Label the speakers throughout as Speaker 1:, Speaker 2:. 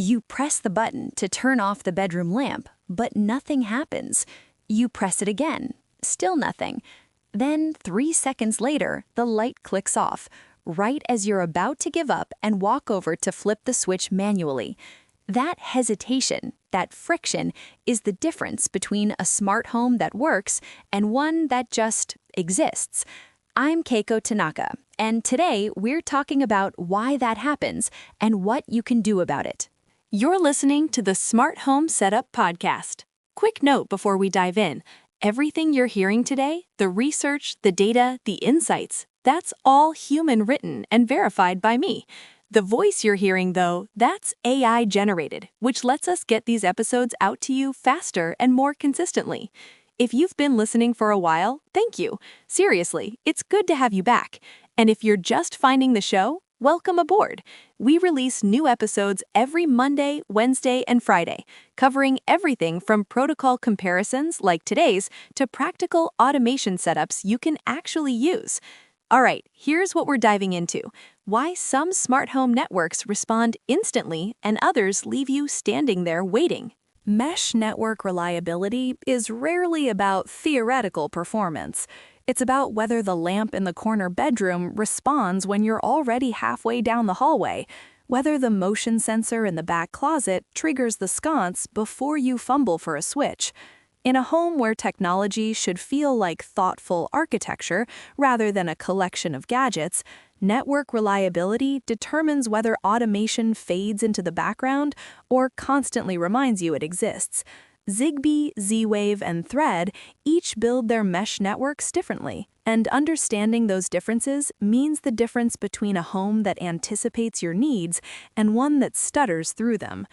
Speaker 1: You press the button to turn off the bedroom lamp, but nothing happens. You press it again, still nothing. Then 3 seconds later, the light clicks off, right as you're about to give up and walk over to flip the switch manually. That hesitation, that friction, is the difference between a smart home that works and one that just exists. I'm Keiko Tanaka, and today we're talking about why that happens and what you can do about it. You're listening to the Smart Home Setup Podcast. Quick note before we dive in. Everything you're hearing today, the research, the data, the insights, that's all human written and verified by me. The voice you're hearing, though, that's AI generated, which lets us get these episodes out to you faster and more consistently. If you've been listening for a while, thank you. Seriously, it's good to have you back. And if you're just finding the show, welcome aboard. We release new episodes every Monday, Wednesday, and Friday, covering everything from protocol comparisons like today's to practical automation setups you can actually use. All right, here's what we're diving into. Why some smart home networks respond instantly and others leave you standing there waiting. Mesh network reliability is rarely about theoretical performance. It's about whether the lamp in the corner bedroom responds when you're already halfway down the hallway, whether the motion sensor in the back closet triggers the sconce before you fumble for a switch. In a home where technology should feel like thoughtful architecture rather than a collection of gadgets, network reliability determines whether automation fades into the background or constantly reminds you it exists. Zigbee, Z-Wave, and Thread each build their mesh networks differently, and understanding those differences means the difference between a home that anticipates your needs and one that stutters through them.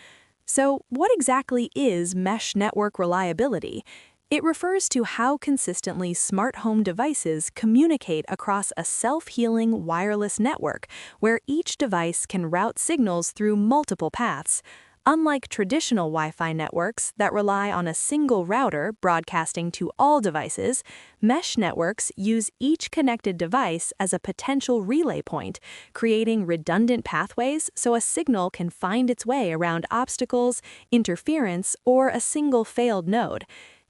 Speaker 1: So, what exactly is mesh network reliability? It refers to how consistently smart home devices communicate across a self-healing wireless network where each device can route signals through multiple paths. Unlike traditional Wi-Fi networks that rely on a single router broadcasting to all devices, mesh networks use each connected device as a potential relay point, creating redundant pathways so a signal can find its way around obstacles, interference, or a single failed node.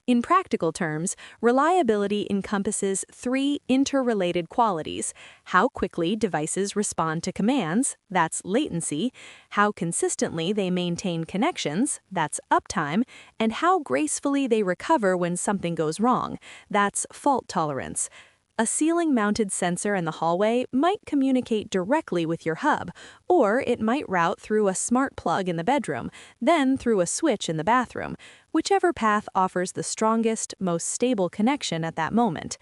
Speaker 1: In practical terms, reliability encompasses 3 interrelated qualities: how quickly devices respond to commands, that's latency, how consistently they maintain connections, that's uptime, and how gracefully they recover when something goes wrong, that's fault tolerance. A ceiling-mounted sensor in the hallway might communicate directly with your hub, or it might route through a smart plug in the bedroom, then through a switch in the bathroom, whichever path offers the strongest, most stable connection at that moment.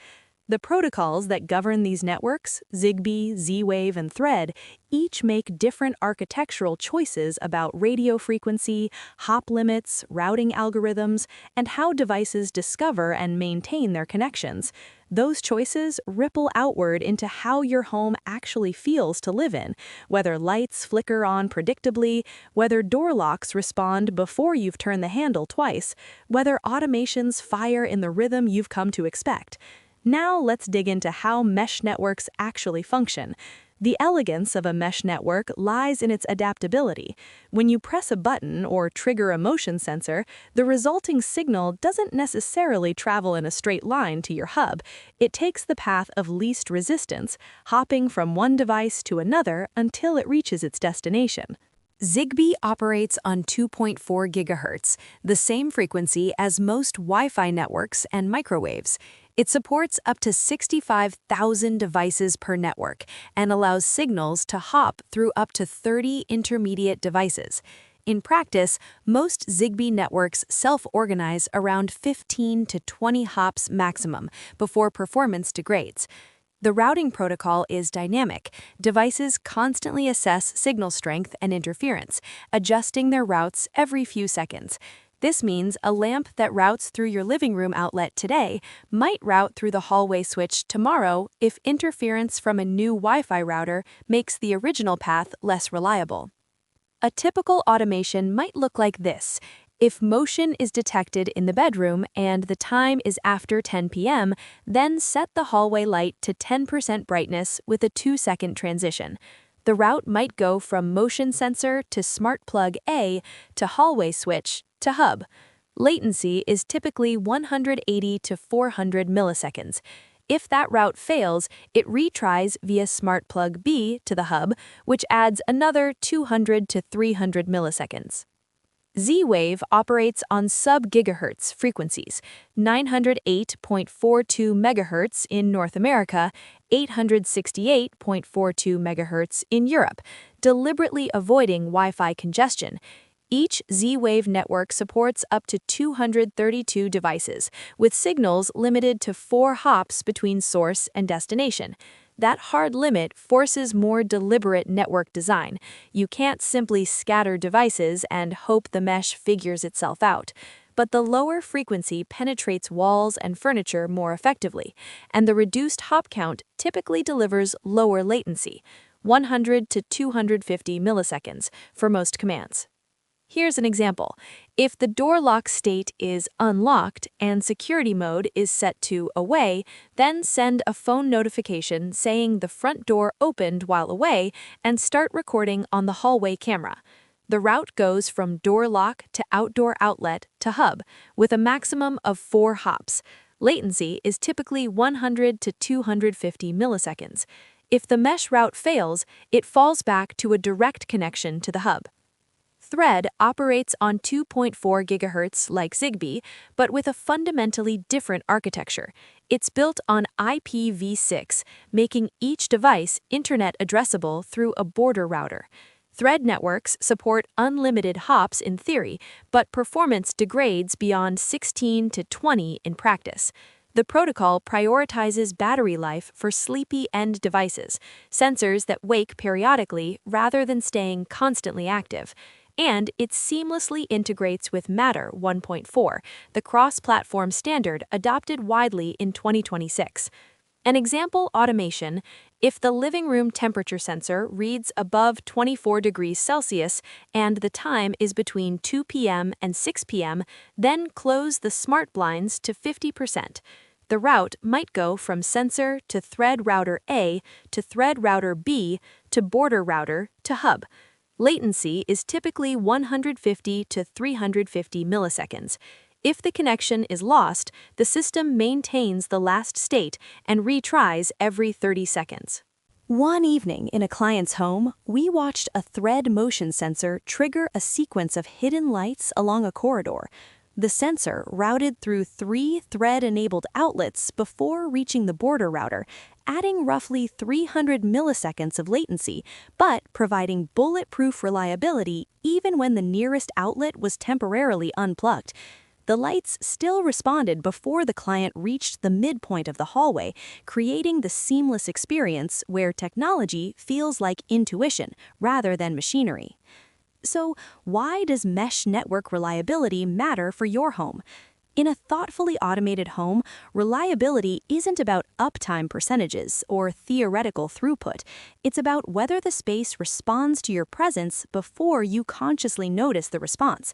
Speaker 1: The protocols that govern these networks, Zigbee, Z-Wave, and Thread, each make different architectural choices about radio frequency, hop limits, routing algorithms, and how devices discover and maintain their connections. Those choices ripple outward into how your home actually feels to live in, whether lights flicker on predictably, whether door locks respond before you've turned the handle twice, whether automations fire in the rhythm you've come to expect. Now let's dig into how mesh networks actually function. The elegance of a mesh network lies in its adaptability. When you press a button or trigger a motion sensor, the resulting signal doesn't necessarily travel in a straight line to your hub. It takes the path of least resistance, hopping from one device to another until it reaches its destination. Zigbee operates on 2.4 GHz, the same frequency as most Wi-Fi networks and microwaves. It supports up to 65,000 devices per network and allows signals to hop through up to 30 intermediate devices. In practice, most Zigbee networks self-organize around 15 to 20 hops maximum before performance degrades. The routing protocol is dynamic. Devices constantly assess signal strength and interference, adjusting their routes every few seconds. This means a lamp that routes through your living room outlet today might route through the hallway switch tomorrow if interference from a new Wi-Fi router makes the original path less reliable. A typical automation might look like this. If motion is detected in the bedroom and the time is after 10 p.m., then set the hallway light to 10% brightness with a 2-second transition.
Speaker 2: The route might go from motion sensor to smart plug A to hallway switch to hub. Latency is typically 180 to 400 milliseconds. If that route fails, it retries via smart plug B to the hub, which adds another 200 to 300 milliseconds. Z-Wave operates on sub-gigahertz frequencies, 908.42 MHz in North America, 868.42 MHz in Europe, deliberately avoiding Wi-Fi congestion. Each Z-Wave network supports up to 232 devices, with signals limited to 4 hops between source and destination. That hard limit forces more deliberate network design. You can't simply scatter devices and hope the mesh figures itself out. But the lower frequency penetrates walls and furniture more effectively, and the reduced hop count typically delivers lower latency, 100 to 250 milliseconds, for most commands. Here's an example. If the door lock state is unlocked and security mode is set to away, then send a phone notification saying the front door opened while away and start recording on the hallway camera. The route goes from door lock to outdoor outlet to hub, with a maximum of 4 hops. Latency is typically 100 to 250 milliseconds. If the mesh route fails, it falls back to a direct connection to the hub. Thread operates on 2.4 GHz like Zigbee, but with a fundamentally different architecture. It's built on IPv6, making each device internet addressable through a border router. Thread networks support unlimited hops in theory, but performance degrades beyond 16 to 20 in practice. The protocol prioritizes battery life for sleepy end devices, sensors that wake periodically rather than staying constantly active. And it seamlessly integrates with Matter 1.4, the cross-platform standard adopted widely in 2026. An example automation: if the living room temperature sensor reads above 24 degrees Celsius and the time is between 2 p.m. and 6 p.m., then close the smart blinds to 50%. The route might go from sensor to thread router A to thread router B to border router to hub. Latency is typically 150 to 350 milliseconds. If the connection is lost, the system maintains the last state and retries every 30 seconds.
Speaker 1: One evening in a client's home, we watched a thread motion sensor trigger a sequence of hidden lights along a corridor. The sensor routed through 3 thread-enabled outlets before reaching the border router, adding roughly 300 milliseconds of latency, but providing bulletproof reliability even when the nearest outlet was temporarily unplugged. The lights still responded before the client reached the midpoint of the hallway, creating the seamless experience where technology feels like intuition rather than machinery. So, why does mesh network reliability matter for your home? In a thoughtfully automated home, reliability isn't about uptime percentages or theoretical throughput. It's about whether the space responds to your presence before you consciously notice the response.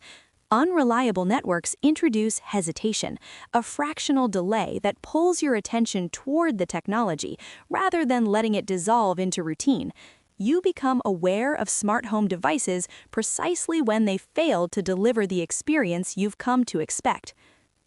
Speaker 1: Unreliable networks introduce hesitation, a fractional delay that pulls your attention toward the technology rather than letting it dissolve into routine. You become aware of smart home devices precisely when they fail to deliver the experience you've come to expect.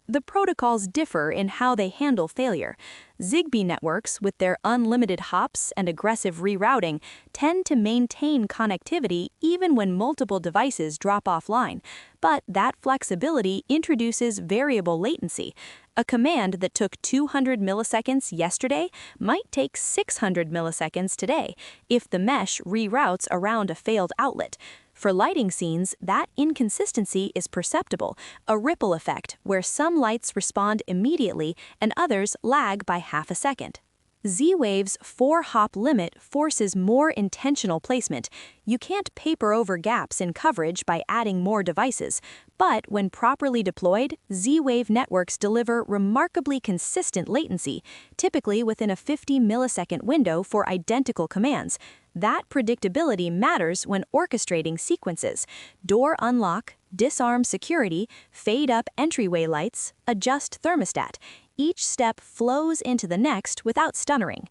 Speaker 1: The protocols differ in how they handle failure. Zigbee networks, with their unlimited hops and aggressive rerouting, tend to maintain connectivity even when multiple devices drop offline. But that flexibility introduces variable latency. A command that took 200 milliseconds yesterday might take 600 milliseconds today if the mesh reroutes around a failed outlet. For lighting scenes, that inconsistency is perceptible, a ripple effect where some lights respond immediately and others lag by half a second. Z-Wave's 4-hop limit forces more intentional placement. You can't paper over gaps in coverage by adding more devices, but when properly deployed, Z-Wave networks deliver remarkably consistent latency, typically within a 50-millisecond window for identical commands. That predictability matters when orchestrating sequences: door unlock, disarm security, fade up entryway lights, adjust thermostat. Each step flows into the next without stuttering.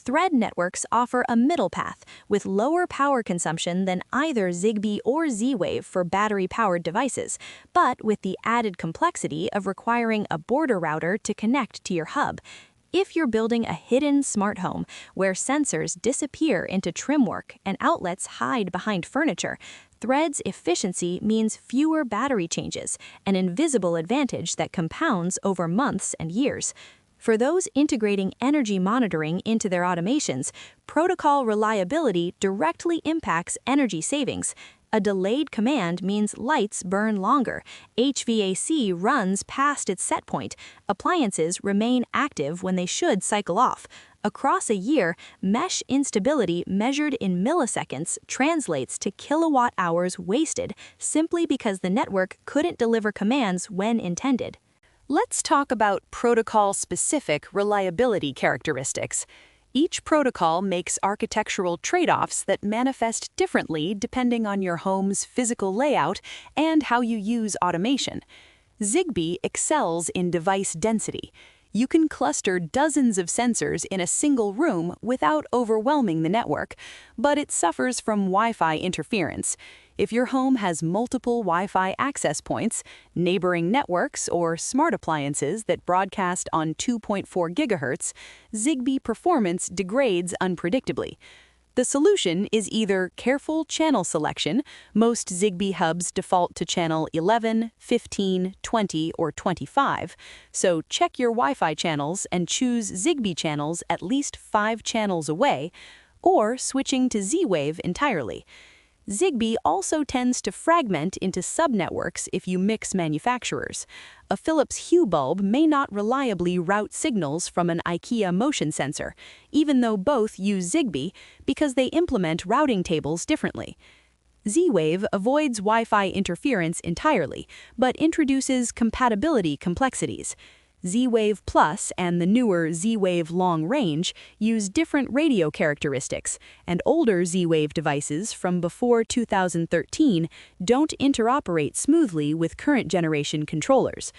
Speaker 1: Thread networks offer a middle path with lower power consumption than either Zigbee or Z-Wave for battery-powered devices, but with the added complexity of requiring a border router to connect to your hub. If you're building a hidden smart home where sensors disappear into trim work and outlets hide behind furniture, Thread's efficiency means fewer battery changes, an invisible advantage that compounds over months and years. For those integrating energy monitoring into their automations, protocol reliability directly impacts energy savings. A delayed command means lights burn longer, HVAC runs past its set point, appliances remain active when they should cycle off. Across a year, mesh instability measured in milliseconds translates to kilowatt hours wasted simply because the network couldn't deliver commands when intended.
Speaker 3: Let's talk about protocol-specific reliability characteristics. Each protocol makes architectural trade-offs that manifest differently depending on your home's physical layout and how you use automation. Zigbee excels in device density. You can cluster dozens of sensors in a single room without overwhelming the network, but it suffers from Wi-Fi interference. If your home has multiple Wi-Fi access points, neighboring networks, or smart appliances that broadcast on 2.4 GHz, Zigbee performance degrades unpredictably. The solution is either careful channel selection. Most Zigbee hubs default to channel 11, 15, 20, or 25, so check your Wi-Fi channels and choose Zigbee channels at least 5 channels away, or switching to Z-Wave entirely. Zigbee also tends to fragment into subnetworks if you mix manufacturers. A Philips Hue bulb may not reliably route signals from an IKEA motion sensor, even though both use Zigbee, because they implement routing tables differently. Z-Wave avoids Wi-Fi interference entirely, but introduces compatibility complexities. Z-Wave Plus and the newer Z-Wave Long Range use different radio characteristics, and older Z-Wave devices from before 2013 don't interoperate smoothly with current generation controllers.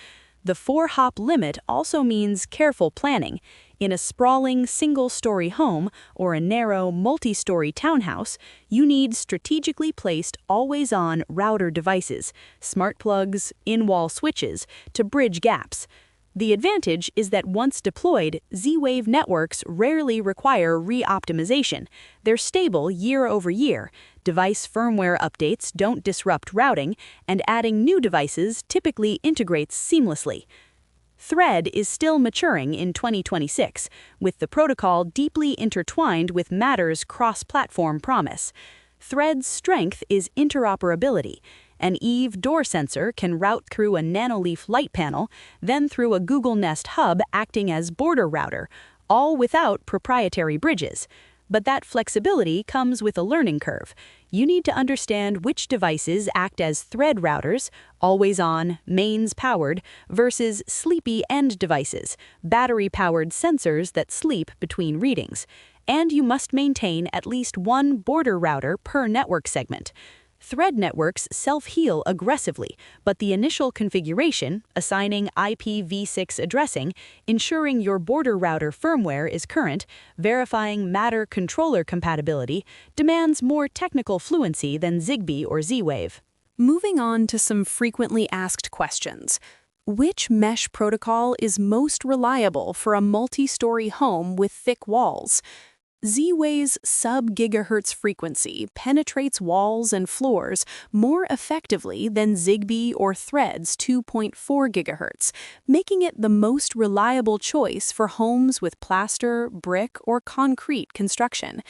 Speaker 3: The 4-hop limit also means careful planning. In a sprawling single-story home or a narrow multi-story townhouse, you need strategically placed always-on router devices, smart plugs, in-wall switches, to bridge gaps. The advantage is that once deployed, Z-Wave networks rarely require re-optimization. They're stable year over year, device firmware updates don't disrupt routing, and adding new devices typically integrates seamlessly. Thread is still maturing in 2026, with the protocol deeply intertwined with Matter's cross-platform promise. Thread's strength is interoperability. An Eve door sensor can route through a Nanoleaf light panel, then through a Google Nest hub acting as border router, all without proprietary bridges. But that flexibility comes with a learning curve. You need to understand which devices act as thread routers, always on, mains powered, versus sleepy end devices, battery-powered sensors that sleep between readings. And you must maintain at least one border router per network segment. Thread networks self-heal aggressively, but the initial configuration, assigning IPv6 addressing, ensuring your border router firmware is current, verifying Matter controller compatibility, demands more technical fluency than Zigbee or Z-Wave.
Speaker 2: Moving on to some frequently asked questions. Which mesh protocol is most reliable for a multi-story home with thick walls? Z-Wave's sub-gigahertz frequency penetrates walls and floors more effectively than Zigbee or Thread's 2.4 GHz, making it the most reliable choice for homes with plaster, brick, or concrete construction.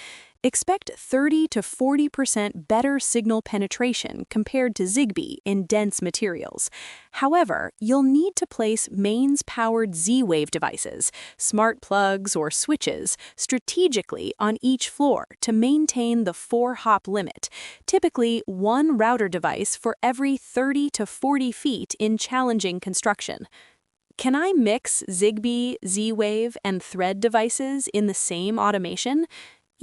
Speaker 2: Expect 30 to 40% better signal penetration compared to Zigbee in dense materials. However, you'll need to place mains-powered Z-Wave devices, smart plugs or switches, strategically on each floor to maintain the 4-hop limit, typically one router device for every 30 to 40 feet in challenging construction. Can I mix Zigbee, Z-Wave, and Thread devices in the same automation?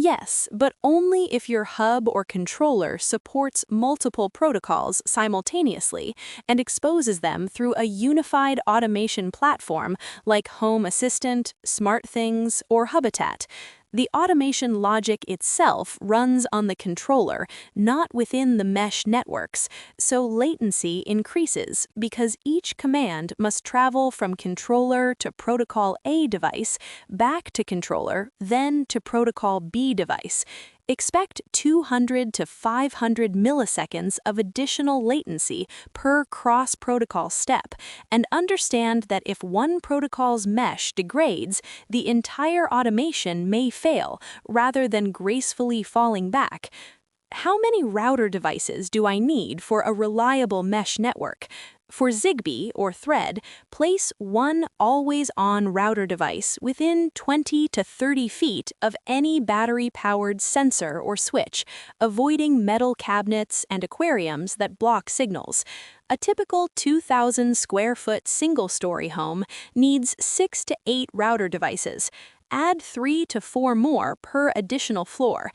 Speaker 2: Yes, but only if your hub or controller supports multiple protocols simultaneously and exposes them through a unified automation platform like Home Assistant, SmartThings, or Habitat. The automation logic itself runs on the controller, not within the mesh networks, so latency increases because each command must travel from controller to protocol A device, back to controller, then to protocol B device. Expect 200 to 500 milliseconds of additional latency per cross-protocol step, and understand that if one protocol's mesh degrades, the entire automation may fail, rather than gracefully falling back. How many router devices do I need for a reliable mesh network? For Zigbee or Thread, place one always-on router device within 20 to 30 feet of any battery-powered sensor or switch, avoiding metal cabinets and aquariums that block signals. A typical 2,000 square foot single-story home needs 6 to 8 router devices. Add 3 to 4 more per additional floor.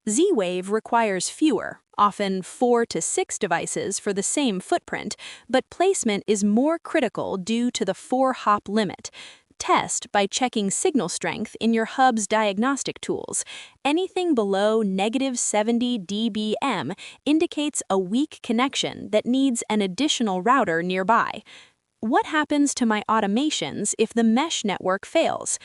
Speaker 2: Z-Wave requires fewer, often 4 to 6 devices for the same footprint, but placement is more critical due to the 4-hop limit. Test by checking signal strength in your hub's diagnostic tools. Anything below -70 dBm indicates a weak connection that needs an additional router nearby. What happens to my automations if the mesh network fails?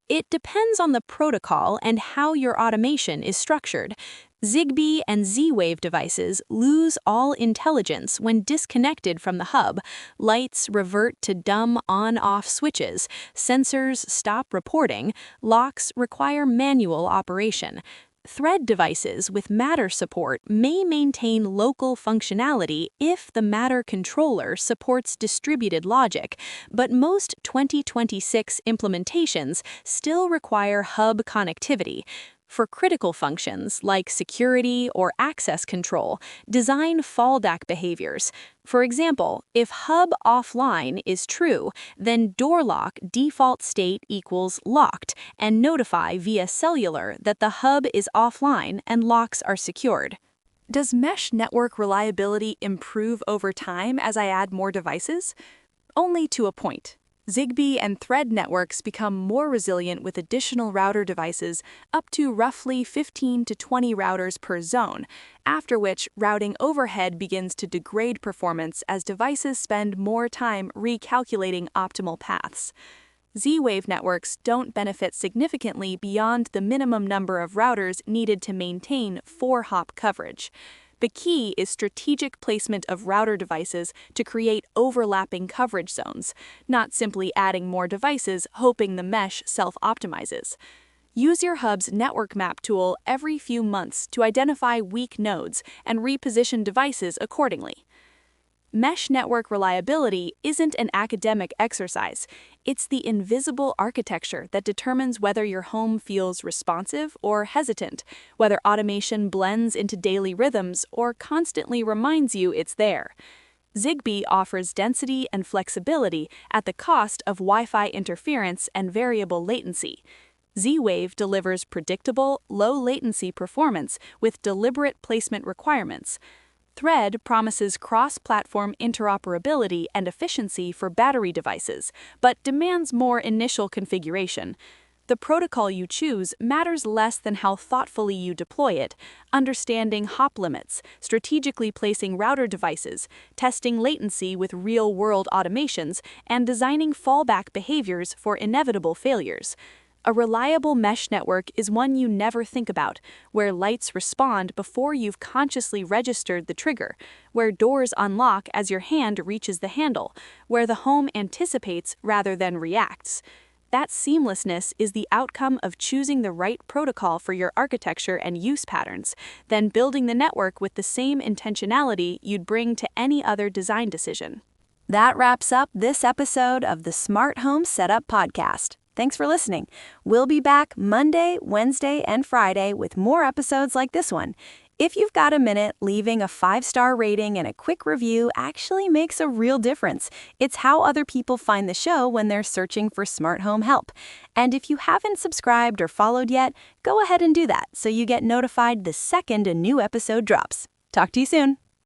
Speaker 2: It depends on the protocol and how your automation is structured. Zigbee and Z-Wave devices lose all intelligence when disconnected from the hub. Lights revert to dumb on-off switches, sensors stop reporting, locks require manual operation. Thread devices with Matter support may maintain local functionality if the Matter controller supports distributed logic, but most 2026 implementations still require hub connectivity. For critical functions like security or access control, design fallback behaviors. For example, if hub offline is true, then door lock default state equals locked and notify via cellular that the hub is offline and locks are secured.
Speaker 3: Does mesh network reliability improve over time as I add more devices? Only to a point. Zigbee and Thread networks become more resilient with additional router devices up to roughly 15 to 20 routers per zone, after which routing overhead begins to degrade performance as devices spend more time recalculating optimal paths. Z-Wave networks don't benefit significantly beyond the minimum number of routers needed to maintain 4-hop coverage. The key is strategic placement of router devices to create overlapping coverage zones, not simply adding more devices hoping the mesh self-optimizes. Use your hub's network map tool every few months to identify weak nodes and reposition devices accordingly. Mesh network reliability isn't an academic exercise. It's the invisible architecture that determines whether your home feels responsive or hesitant, whether automation blends into daily rhythms or constantly reminds you it's there. Zigbee offers density and flexibility at the cost of Wi-Fi interference and variable latency. Z-Wave delivers predictable, low-latency performance with deliberate placement requirements. Thread promises cross-platform interoperability and efficiency for battery devices, but demands more initial configuration. The protocol you choose matters less than how thoughtfully you deploy it, understanding hop limits, strategically placing router devices, testing latency with real-world automations, and designing fallback behaviors for inevitable failures. A reliable mesh network is one you never think about, where lights respond before you've consciously registered the trigger, where doors unlock as your hand reaches the handle, where the home anticipates rather than reacts. That seamlessness is the outcome of choosing the right protocol for your architecture and use patterns, then building the network with the same intentionality you'd bring to any other design decision.
Speaker 1: That wraps up this episode of the Smart Home Setup Podcast. Thanks for listening. We'll be back Monday, Wednesday, and Friday with more episodes like this one. If you've got a minute, leaving a 5-star rating and a quick review actually makes a real difference. It's how other people find the show when they're searching for smart home help. And if you haven't subscribed or followed yet, go ahead and do that so you get notified the second a new episode drops. Talk to you soon.